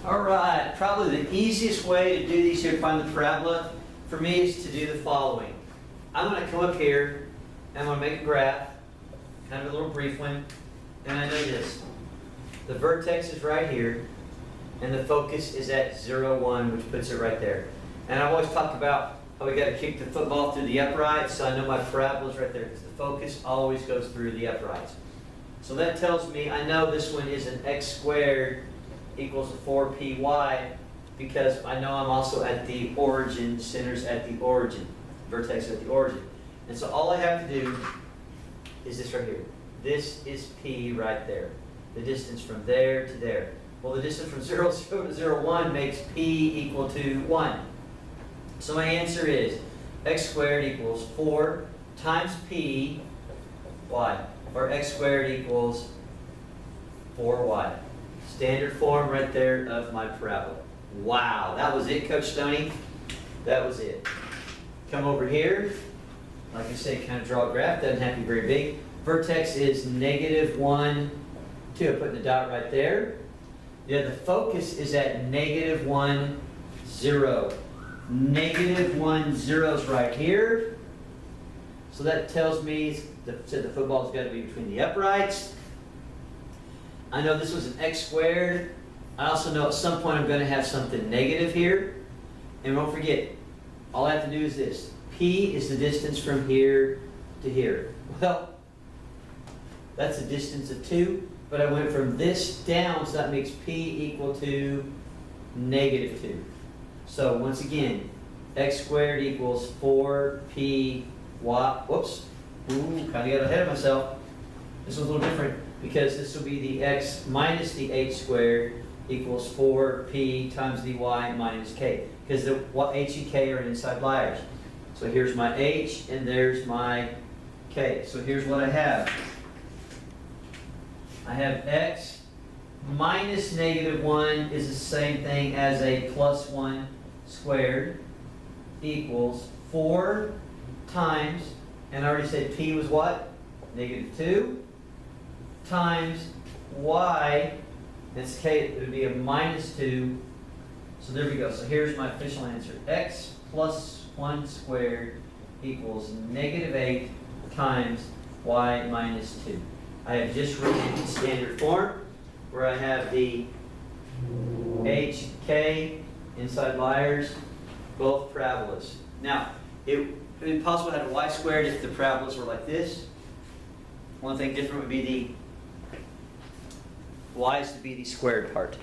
All right, probably the easiest way to do these here to find the parabola for me is to do the following. I'm going to come up here and I'm going to make a graph, kind of a little brief one, and I know this. The vertex is right here, and the focus is at 0, 1, which puts it right there. And I've always talked about how we got to kick the football through the uprights, so I know my parabola is right there because the focus always goes through the uprights. So that tells me I know this one is an x squared equals 4py because I know I'm also at the origin, center's at the origin, vertex at the origin. And so all I have to do is this right here. This is p right there, the distance from there to there. Well, the distance from 0, 0 to 0, 1 makes p equal to 1. So my answer is x squared equals 4 times p y, or x squared equals 4y. Standard form right there of my parabola. Wow, that was it, Coach Stoney. That was it. Come over here. Like I say, kind of draw a graph. Doesn't have to be very big. Vertex is -1, 2. I'm putting the dot right there. Yeah, the focus is at -1, 0. -1, 0 is right here. So that tells me that the football's got to be between the uprights. I know this was an x squared. I also know at some point I'm going to have something negative here. And don't forget, all I have to do is this. P is the distance from here to here. Well, that's a distance of 2, but I went from this down, so that makes P equal to -2. So once again, x squared equals 4py. Whoops. Ooh, kind of got ahead of myself. This one's a little different because this will be the x minus the h squared equals 4p times the y minus k. Because the h and k are inside liars. So here's my h and there's my k. So here's what I have. I have x minus -1 is the same thing as a +1 squared equals 4 times, and I already said p was what? -2 times y, that's k, it would be a -2. So there we go. So here's my official answer. X plus 1 squared equals -8 times y minus 2. I have just written it in standard form where I have the h, k, inside liars, both parabolas. Now, it would be possible to have a y squared if the parabolas were like this. One thing different would be the y is to be the squared part.